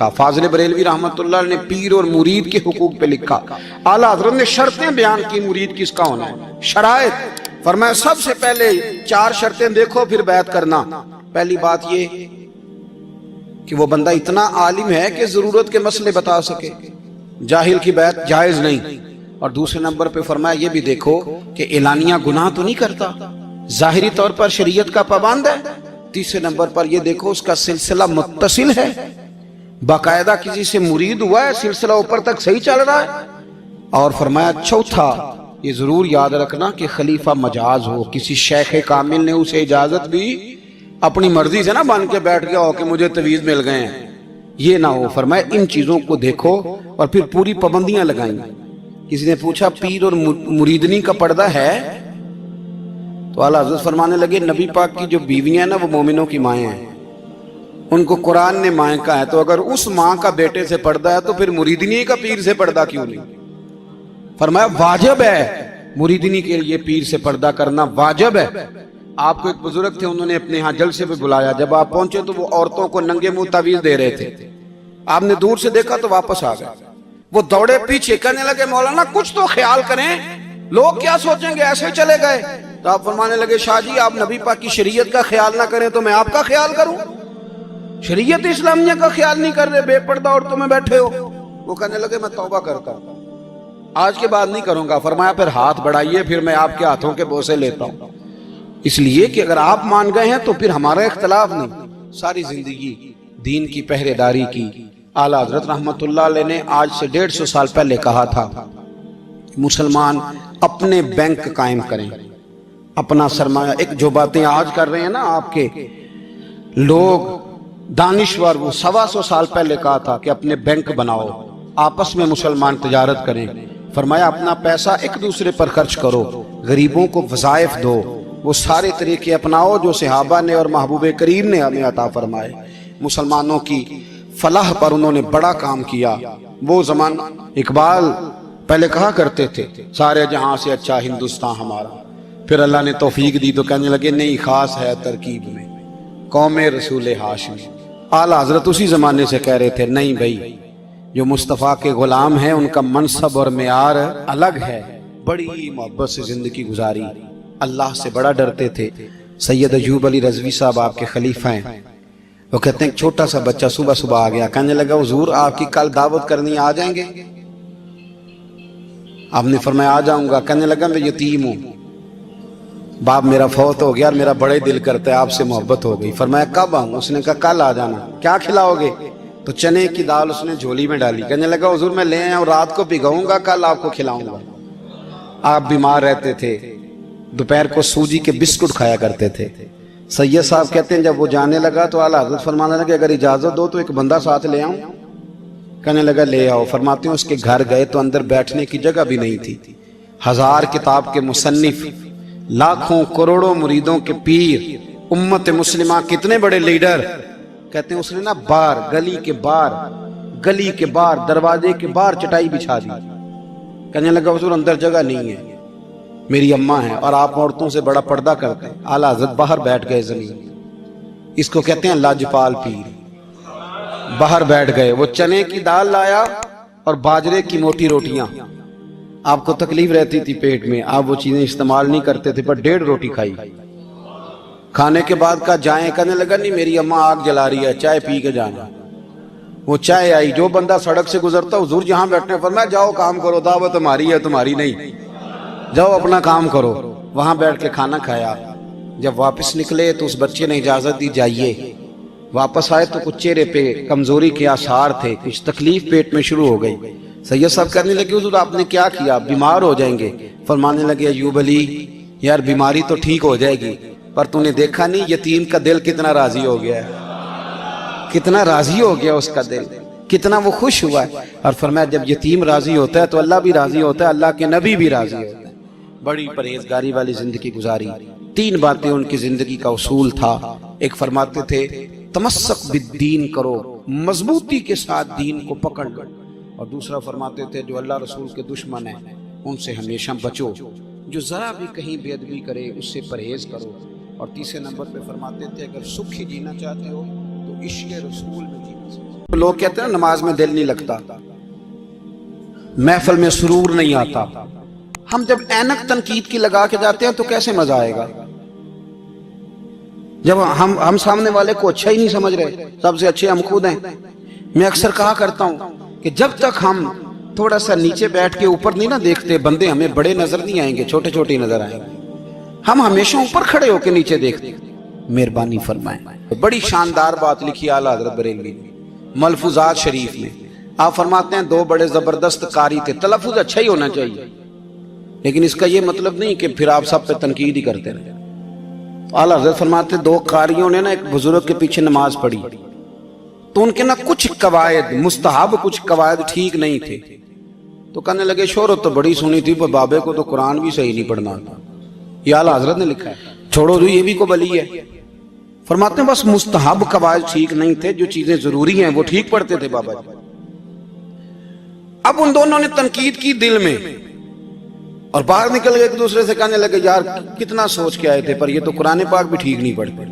لکھا. فاضل بریلوی رحمۃ اللہ نے پیر اور مرید کے حقوق پہ لکھا. اعلیٰ حضرت نے شرطیں بیان کی مرید کس کا ہونا ہے, شرائط. فرمایا سب سے پہلے 4 شرطیں دیکھو پھر بیعت کرنا. پہلی بات یہ کہ وہ بندہ اتنا عالم ہے کہ ضرورت کے مسئلے بتا سکے, جاہل کی بیعت جائز نہیں. اور دوسرے نمبر پہ فرمایا یہ بھی دیکھو کہ اعلانیہ گناہ تو نہیں کرتا, ظاہری طور پر شریعت کا پابند ہے. تیسرے نمبر پر یہ دیکھو اس کا سلسلہ متصل ہے, باقاعدہ کسی سے مرید ہوا ہے, سلسلہ اوپر تک صحیح چل رہا ہے. اور فرمایا چوتھا یہ ضرور یاد رکھنا کہ خلیفہ مجاز ہو, کسی شیخ کامل نے اسے اجازت بھی اپنی مرضی سے نہ بن کے بیٹھ گیا ہو کہ مجھے تویز مل گئے ہیں, یہ نہ ہو. فرمایا ان چیزوں کو دیکھو اور پھر پوری پابندیاں لگائیں. کسی نے پوچھا پیر اور مریدنی کا پردہ ہے, تو اعلیٰ حضرت فرمانے لگے نبی پاک کی جو بیویاں ہیں نا وہ مومنوں کی مائیں ہیں, ان کو قرآن نے مائیں کہا ہے, تو اگر اس ماں کا بیٹے سے پردہ ہے تو پھر مریدنی کا پیر سے پردہ کیوں نہیں. فرمایا واجب ہے مریدنی کے لیے پیر سے پردہ کرنا, واجب ہے. آپ کو ایک بزرگ تھے, انہوں نے اپنے ہاں جلسے پہ بلایا, جب آپ پہنچے تو وہ عورتوں کو ننگے منہ تعویذ دے رہے تھے. آپ نے دور سے دیکھا تو واپس آ گئے. وہ دوڑے پیچھے, کہنے لگے مولانا کچھ تو خیال کریں, لوگ کیا سوچیں گے, ایسے چلے گئے. تو آپ فرمانے لگے شاہ جی آپ نبی پاک کی شریعت کا خیال نہ کریں تو میں آپ کا خیال کروں, شریعت اسلامیہ کا خیال نہیں کر رہے, بے پردہ عورتوں میں بیٹھے ہو. وہ کہنے لگے میں توبہ کرتا ہوں, آج کے بعد نہیں کروں گا. فرمایا پھر ہاتھ بڑھائیے, پھر میں آپ کے ہاتھوں کے بوسے لیتا ہوں. اس لیے کہ اگر آپ مان گئے ہیں تو پھر ہمارا اختلاف نہیں. ساری زندگی دین کی پہرے داری کی. اعلیٰ حضرت رحمت اللہ علیہ نے آج سے 150 سال پہلے کہا تھا مسلمان اپنے بینک قائم کریں, اپنا سرمایہ. ایک جو باتیں آج کر رہے ہیں نا آپ کے لوگ دانشور, وہ 125 سال پہلے کہا تھا کہ اپنے بینک بناؤ, آپس میں مسلمان تجارت کریں. فرمایا اپنا پیسہ ایک دوسرے پر خرچ کرو, غریبوں کو وظائف دو, وہ سارے طریقے اپناؤ جو صحابہ نے اور محبوب کریم نے ہمیں عطا فرمائے. مسلمانوں کی فلاح پر انہوں نے بڑا کام کیا. وہ زمانہ اقبال پہلے کہا کرتے تھے سارے جہاں سے اچھا ہندوستان ہمارا, پھر اللہ نے توفیق دی تو کہنے لگے نہیں خاص ہے ترکیب میں قوم رسول ہاشمی. اعلیٰ حضرت اسی زمانے سے کہہ رہے تھے نہیں بھائی جو مصطفیٰ کے غلام ہیں ان کا منصب اور معیار الگ ہے. بڑی محبت سے زندگی گزاری, اللہ سے بڑا ڈرتے تھے. سید ایوب علی رضوی صاحب آپ کے خلیفہ ہیں. وہ کہتے ہیں ایک چھوٹا سا بچہ صبح صبح آ گیا, کہنے لگا حضور آپ کی کل دعوت کرنی, آ جائیں گے؟ آپ نے فرمایا آ جاؤں گا. کہنے لگا میں یتیم ہوں, باپ میرا فوت ہو گیا اور میرا بڑے دل کرتا ہے آپ سے محبت ہو گئی. فرمایا کب آؤں؟ اس نے کہا کل آ جانا. کیا کھلاؤ گے؟ تو چنے کی دال اس نے جھولی میں ڈالی. کہنے لگا حضور میں لے آیا ہوں, رات کو بھگاؤں گا, کل آپ کو کھلاؤں گا. آپ بیمار رہتے تھے, دوپہر کو سوجی کے بسکٹ کھایا کرتے تھے. سید صاحب کہتے ہیں جب وہ جانے لگا تو اعلیٰ حضرت فرمانے لگے اگر اجازت دو تو ایک بندہ ساتھ لے آؤں. کہنے لگا لے آؤ. فرماتے ہیں اس کے گھر گئے تو اندر بیٹھنے کی جگہ بھی نہیں تھی. 1000 کتاب کے مصنف, لاکھوں کروڑوں مریدوں کے پیر, امت مسلمہ کتنے بڑے لیڈر. کہتے ہیں اس نے نا باہر گلی کے باہر دروازے کے باہر چٹائی بچھا دی. کہنے لگا حضور اندر جگہ نہیں ہے, میری اماں ہیں اور آپ عورتوں سے بڑا پردہ کرتے ہیں. اعلیٰ حضرت باہر بیٹھ گئے زمین, اس کو کہتے ہیں لاجپال پیر. باہر بیٹھ گئے, وہ چنے کی دال لایا اور باجرے کی موٹی روٹیاں. آپ کو تکلیف رہتی تھی پیٹ میں, آپ وہ چیزیں استعمال نہیں کرتے تھے, پر 1.5 روٹی کھائی. کھانے کے بعد کہا جائیں. کہنے لگا نہیں میری اماں آگ جلا رہی ہے, چائے پی کے جانا. وہ چائے آئی, جو بندہ سڑک سے گزرتا حضور جہاں بیٹھنے, فرمایا جاؤ کام کرو, دعوت ہماری ہے تمہاری نہیں, جاؤ اپنا کام کرو. وہاں بیٹھ کے کھانا کھایا. جب واپس نکلے تو اس بچے نے اجازت دی جائیے. واپس آئے تو کچھ چہرے پہ کمزوری کے آثار تھے, کچھ تکلیف پیٹ میں شروع ہو گئی. سید صاحب کہنے لگے حضور آپ نے کیا کیا, بیمار ہو جائیں گے. فرمانے لگے ایوب علی یار بیماری تو ٹھیک ہو جائے گی, پر تو نے دیکھا نہیں یتیم کا دل کتنا راضی ہو گیا ہے, کتنا راضی ہو گیا اس کا دل, کتنا وہ خوش ہوا ہے. اور فرمایا جب یتیم راضی ہوتا ہے تو اللہ بھی راضی ہوتا ہے, اللہ کے نبی بھی راضی ہوتا ہے. بڑی پرہیزگاری والی زندگی گزاری. 3 باتیں ان کی زندگی کا اصول تھا. ایک فرماتے تھے تمسک بالدین کرو, مضبوطی کے ساتھ دین کو پکڑ لو. اور دوسرا فرماتے تھے جو اللہ رسول کے دشمن ہیں ان سے ہمیشہ بچو, جو ذرا بھی کہیں بے ادبی کرے اس سے پرہیز کرو. اور تیسرے نمبر پہ فرماتے تھے اگر سکھی جینا چاہتے ہو تو عشق رسول میں جینا. لوگ کہتے ہیں نماز میں دل نہیں لگتا، محفل میں سرور نہیں آتا، ہم جب اینک تنقید کی لگا کے جاتے ہیں تو کیسے مزہ آئے گا؟ جب ہم سامنے والے کو اچھا ہی نہیں سمجھ رہے، سب سے اچھے ہم خود ہیں۔ میں اکثر کہا کرتا ہوں کہ جب تک ہم تھوڑا سا نیچے بیٹھ کے اوپر نہیں نہ دیکھتے، بندے ہمیں بڑے نظر نہیں آئیں گے، چھوٹے چھوٹے نظر آئیں گے۔ ہم ہمیشہ اوپر کھڑے ہو کے نیچے دیکھتے۔ مہربانی فرمائیں۔ بڑی شاندار بات لکھی اعلیٰ حضرت بریلوی نے ملفوظات شریف میں۔ آپ فرماتے ہیں دو بڑے زبردست قاری تھے، تلفظ اچھا ہی ہونا چاہیے، لیکن اس کا یہ مطلب نہیں کہ پھر آپ سب پہ تنقید ہی کرتے رہے۔ اعلیٰ حضرت فرماتے دو قاریوں نے نا ایک بزرگ کے پیچھے نماز پڑھی، تو ان کے نا کچھ قواعد مستحب، کچھ قواعد ٹھیک نہیں تھے، تو کہنے لگے شہرت تو بڑی سنی تھی، پر بابے کو تو قرآن بھی صحیح نہیں پڑھنا تھا۔ یہ اعلیٰ حضرت نے لکھا ہے، چھوڑو جو یہ بھی کو بلی ہے۔ فرماتے ہیں بس مستحب قواعد ٹھیک نہیں تھے، جو چیزیں ضروری ہیں وہ ٹھیک پڑھتے تھے بابا جی۔ اب ان دونوں نے تنقید کی دل میں، اور باہر نکل گئے ایک دوسرے سے کہنے لگے یار کتنا سوچ کے آئے تھے، پر یہ تو قرآن پاک بھی ٹھیک نہیں پڑھتے۔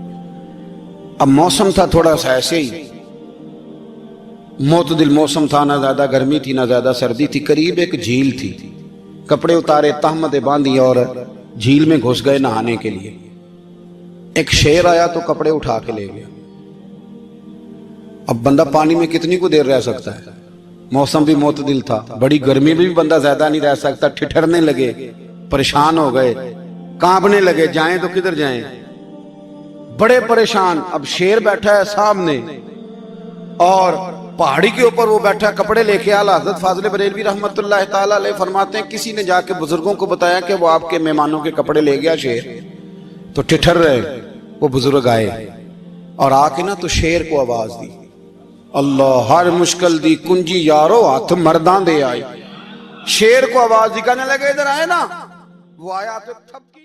اب موسم تھا تھوڑا سا ایسے ہی معتدل موسم تھا، نہ زیادہ گرمی تھی نہ زیادہ سردی تھی، قریب ایک جھیل تھی، کپڑے اتارے، تہمتیں باندھی اور جھیل میں گھس گئے نہانے کے لیے۔ ایک شیر آیا تو کپڑے اٹھا کے لے گیا۔ اب بندہ پانی میں کتنی کو دیر رہ سکتا ہے؟ موسم بھی معتدل تھا، بڑی گرمی میں بھی بندہ زیادہ نہیں رہ سکتا، ٹھٹھرنے لگے، پریشان ہو گئے، کانپنے لگے، جائیں تو کدھر جائیں، بڑے پریشان۔ اب شیر بیٹھا ہے سامنے اور پہاڑی کے اوپر وہ بیٹھا کپڑے لے کے۔ اعلیٰ حضرت فاضل بریلوی رحمت اللہ تعالیٰ علیہ فرماتے ہیں کسی نے جا کے بزرگوں کو بتایا کہ وہ آپ کے مہمانوں کے کپڑے لے گیا شیر، تو ٹھٹھر رہے۔ وہ بزرگ آئے اور آ کے نا تو شیر کو آواز دی، اللہ ہر مشکل دی کنجی یارو ہاتھ مرداں دے آئے۔ شیر کو آواز دی، کہنے لگے ادھر آئے نا، وہ آیا تو تھپکی